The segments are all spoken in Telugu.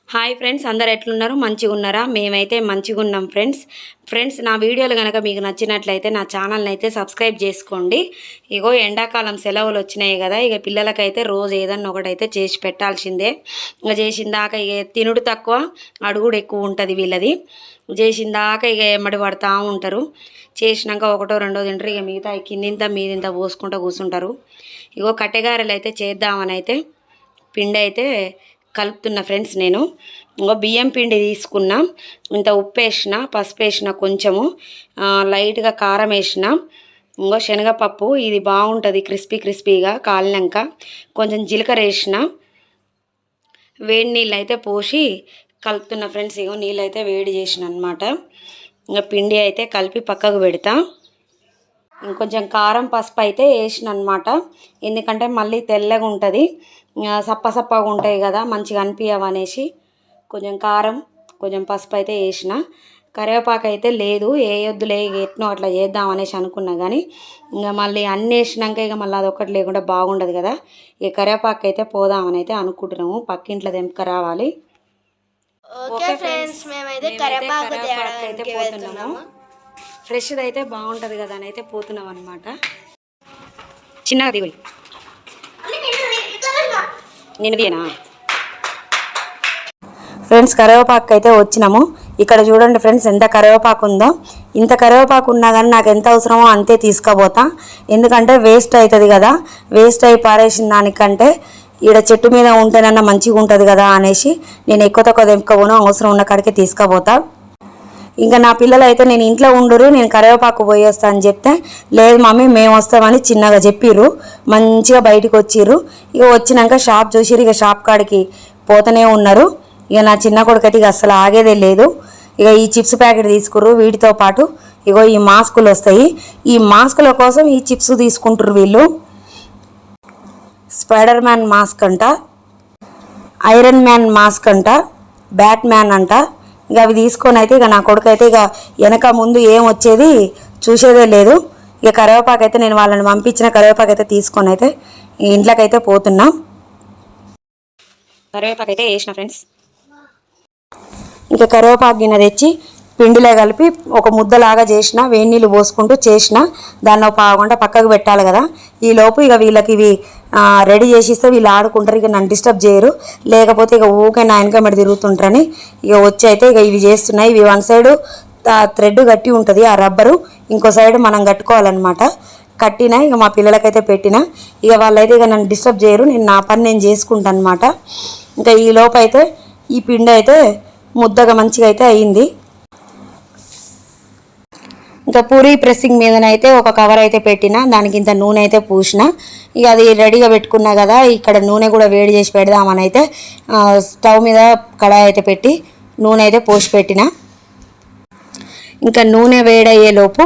హాయ్ ఫ్రెండ్స్, అందరు ఎట్లున్నారు? మంచిగా ఉన్నారా? మేమైతే మంచిగా ఉన్నాం ఫ్రెండ్స్ నా వీడియోలు కనుక మీకు నచ్చినట్లయితే నా ఛానల్ని అయితే సబ్స్క్రైబ్ చేసుకోండి. ఇగో ఎండాకాలం సెలవులు వచ్చినాయి కదా, ఇక పిల్లలకైతే రోజు ఏదన్నా ఒకటైతే చేసి పెట్టాల్సిందే. ఇక చేసిన దాకా ఇక తినుడు తక్కువ, అడుగుడు ఎక్కువ ఉంటుంది వీళ్ళది. చేసిన దాకా ఇక ఎమ్మడి పడుతూ ఉంటారు. చేసినాక ఒకటో రెండో తింటారు, ఇక మిగతా కిందింత మీదింత పోసుకుంటూ కూర్చుంటారు. ఇగో కట్టెగారెలు అయితే చేద్దామని అయితే పిండి అయితే కలుపుతున్నా ఫ్రెండ్స్. నేను ఇంకో బియ్యం పిండి తీసుకున్నా, ఇంత ఉప్పు వేసిన, పసుపు వేసిన, కొంచెము లైట్గా కారం వేసిన, ఇంకో శనగపప్పు, ఇది బాగుంటుంది క్రిస్పీగా కాలినాక. కొంచెం జీలకర్ర వేసిన, వేడి నీళ్ళు అయితే పోసి కలుపుతున్నా ఫ్రెండ్స్. ఇగో నీళ్ళు అయితే వేడి చేసిన అనమాట. ఇంకా పిండి అయితే కలిపి పక్కకు పెడతా. ఇంకొంచెం కారం పసుపు అయితే వేసిన అనమాట, ఎందుకంటే మళ్ళీ తెల్లగా ఉంటుంది, సప్పగా ఉంటాయి కదా, మంచిగా అనిపించవనేసి కొంచెం కారం కొంచెం పసుపు అయితే వేసిన. కరివేపాకు అయితే లేదు, వేయొద్దులే, ఎట్నో అట్లా చేద్దామనేసి అనుకున్నా. కానీ ఇంకా మళ్ళీ అన్నీ వేసినాక ఇక మళ్ళీ అదొక్కటి లేకుండా బాగుండదు కదా, ఇక కరివేపాకు అయితే పోదామని అయితే అనుకుంటున్నాము. పక్కింట్లో తెంపక రావాలి. ఓకే ఫ్రెండ్స్, మేమైతే కరివేపాకు అయితే పోతున్నాము. ఫ్రెష్ది అయితే బాగుంటుంది కదా అని అయితే పోతున్నాం అనమాట. చిన్నగా దిగులు నేను తీయనా ఫ్రెండ్స్. కరివేపాకు అయితే వచ్చినాము. ఇక్కడ చూడండి ఫ్రెండ్స్, ఎంత కరివేపాకు ఉందో. ఇంత కరివేపాకు ఉన్నా కానీ నాకు ఎంత అవసరమో అంతే తీసుకుపోతా, ఎందుకంటే వేస్ట్ అవుతుంది కదా. వేస్ట్ అయి పారేసిన దానికంటే ఈడ చెట్టు మీద ఉంటేనన్నా మంచిగా ఉంటుంది కదా అనేసి నేను ఎక్కువ తక్కువ తెంపుకోను, అవసరం ఉన్న కాడికే తీసుకుపోతా. ఇంకా నా పిల్లలు అయితే నేను ఇంట్లో ఉండరు, నేను కరివేపాకు పోయి వస్తా అని చెప్తే, లేదు మమ్మీ మేము వస్తామని చిన్నగా చెప్పిర్రు. మంచిగా బయటకు వచ్చిర్రు. ఇక వచ్చినాక షాప్ చూసిర్రు, ఇక షాప్ కాడికి పోతూనే ఉన్నారు. ఇక నా చిన్న కొడుకైతే ఇక అసలు ఆగేదే లేదు. ఇక ఈ చిప్స్ ప్యాకెట్ తీసుకుర్రు, వీటితో పాటు ఇగో ఈ మాస్కులు వస్తాయి. ఈ మాస్కుల కోసం ఈ చిప్స్ తీసుకుంటారు వీళ్ళు. స్పైడర్ మ్యాన్ మాస్క్ అంట, ఐరన్ మ్యాన్ మాస్క్ అంట, బ్యాట్ మ్యాన్ అంట. ఇక అవి తీసుకొని అయితే ఇక నా కొడుకు అయితే ఇక వెనక ముందు ఏం వచ్చేది చూసేదే లేదు. ఇక కరివేపాకు అయితే నేను వాళ్ళని పంపించిన కరివేపాకు అయితే తీసుకొని అయితే ఇంట్లోకైతే పోతున్నా. కరివేపాకు అయితే వేసిన ఫ్రెండ్స్. ఇంకా కరివేపాకు గిన్నె తెచ్చి పిండిలో కలిపి ఒక ముద్దలాగా చేసిన, వేడి నీళ్ళు పోసుకుంటూ చేసిన. దాన్ని ఒక పావుగంట పక్కకు పెట్టాలి కదా. ఈ లోపు ఇక వీళ్ళకి ఇవి రెడీ చేసిస్తే వీళ్ళు ఆడుకుంటారు, ఇక నన్ను డిస్టర్బ్ చేయరు. లేకపోతే ఇక ఊకే నా వెనక తిరుగుతుంటారని ఇక వచ్చి అయితే ఇక ఇవి చేస్తున్నాయి. ఇవి వన్ సైడు థ్రెడ్ కట్టి ఉంటుంది, ఆ రబ్బరు ఇంకో సైడ్ మనం కట్టుకోవాలన్నమాట. కట్టిన ఇక మా పిల్లలకైతే పెట్టిన. ఇక వాళ్ళైతే ఇక నన్ను డిస్టర్బ్ చేయరు, నేను నా పని నేను చేసుకుంటాను అనమాట. ఇంకా ఈ లోపు అయితే ఈ పిండి అయితే ముద్దగా మంచిగా అయితే అయ్యింది. ఇంకా పూరీ ప్రెస్సింగ్ మీదనైతే ఒక కవర్ అయితే పెట్టిన, దానికి ఇంత నూనె అయితే పూసిన. ఇక అది రెడీగా పెట్టుకున్నా కదా, ఇక్కడ నూనె కూడా వేడి చేసి పెడదామని అయితే స్టవ్ మీద కడాయి అయితే పెట్టి నూనె అయితే పోసి పెట్టిన. ఇంకా నూనె వేడయ్యేలోపు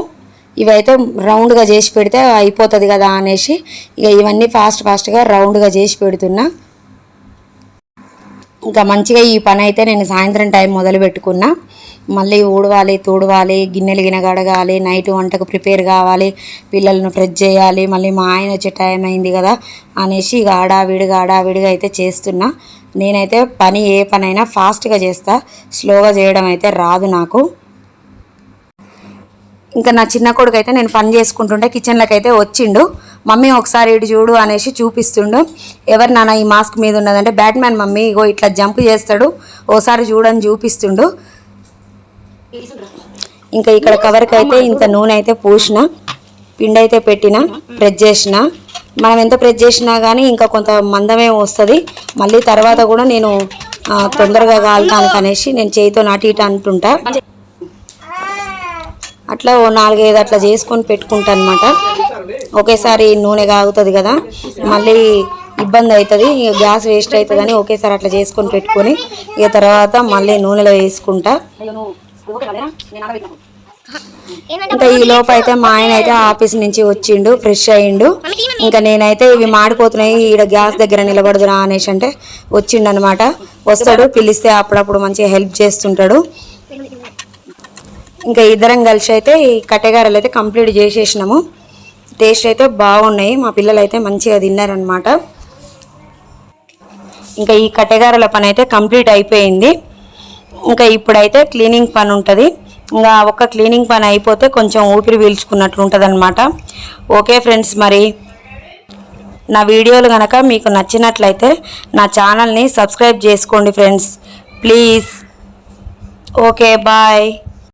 ఇవైతే రౌండ్గా చేసి పెడితే అయిపోతుంది కదా అనేసి ఇక ఇవన్నీ ఫాస్ట్గా రౌండ్గా చేసి పెడుతున్నా. ఇంకా మంచిగా ఈ పని అయితే నేను సాయంత్రం టైం మొదలు పెట్టుకున్నా. మళ్ళీ ఊడవాలి, తూడవాలి, గిన్నెలు కడగాలి, నైట్ వంటకు ప్రిపేర్ కావాలి, పిల్లలను ఫ్రెష్ చేయాలి, మళ్ళీ మా ఆయన వచ్చే టైం అయింది కదా అనేసి ఇక ఆడావిడిగా అయితే చేస్తున్నా. నేనైతే పని ఏ పనైనా ఫాస్ట్గా చేస్తా, స్లోగా చేయడం అయితే రాదు నాకు. ఇంకా నా చిన్న కొడుకు అయితే నేను పని చేసుకుంటుంటే కిచెన్లోకి అయితే వచ్చిండు. మమ్మీ ఒకసారి ఇటు చూడు అనేసి చూపిస్తుండు. ఎవరు నాన్న ఈ మాస్క్ మీద ఉన్నదంటే, బ్యాట్మ్యాన్ మమ్మీ, ఇగో ఇట్లా జంప్ చేస్తాడు, ఓసారి చూడని చూపిస్తుండు. ఇంకా ఇక్కడ కవర్కి అయితే ఇంత నూనె అయితే పూసిన, పిండి అయితే పెట్టిన, ప్రెస్ చేసిన. మనం ఎంత ప్రెస్ చేసినా కానీ ఇంకా కొంత మందమే వస్తుంది. మళ్ళీ తర్వాత కూడా నేను తొందరగా కాలుతాను అనేసి నేను చేయితో నాటి ఇటు అంటుంటా. అట్లా ఓ 4-5 అట్లా చేసుకొని పెట్టుకుంటా అనమాట. ఒకేసారి నూనె కాగుతుంది కదా, మళ్ళీ ఇబ్బంది అవుతుంది, గ్యాస్ వేస్ట్ అవుతుంది అని ఒకేసారి అట్లా చేసుకొని పెట్టుకొని ఇక తర్వాత మళ్ళీ నూనెలో వేసుకుంటా. ఇంకా ఈ లోపు అయితే మా ఆయన అయితే ఆఫీస్ నుంచి వచ్చిండు, ఫ్రెష్ అయ్యిండు. ఇంకా నేనైతే ఇవి మాడిపోతున్నాయి, ఈడ గ్యాస్ దగ్గర నిలబడదురా అనేసి అంటే వచ్చిండు అనమాట. వస్తాడు, పిలిస్తే అప్పుడప్పుడు మంచిగా హెల్ప్ చేస్తుంటాడు. ఇంకా ఇద్దరం కలిసి అయితే ఈ కట్టెగారెలు అయితే కంప్లీట్ చేసేసినాము. టేస్ట్ అయితే బాగున్నాయి, మా పిల్లలు అయితే మంచిగా తిన్నారనమాట. ఇంకా ఈ కట్టెగారల పని అయితే కంప్లీట్ అయిపోయింది. ఇంకా ఇప్పుడైతే క్లీనింగ్ పని ఉంటుంది. ఇంకా ఒక క్లీనింగ్ పని అయిపోతే కొంచెం ఊపిరి పీల్చుకున్నట్లు ఉంటుంది అనమాట. ఓకే ఫ్రెండ్స్, మరి నా వీడియోలు కనుక మీకు నచ్చినట్లయితే నా ఛానల్ని సబ్స్క్రైబ్ చేసుకోండి ఫ్రెండ్స్, ప్లీజ్. Okay, bye.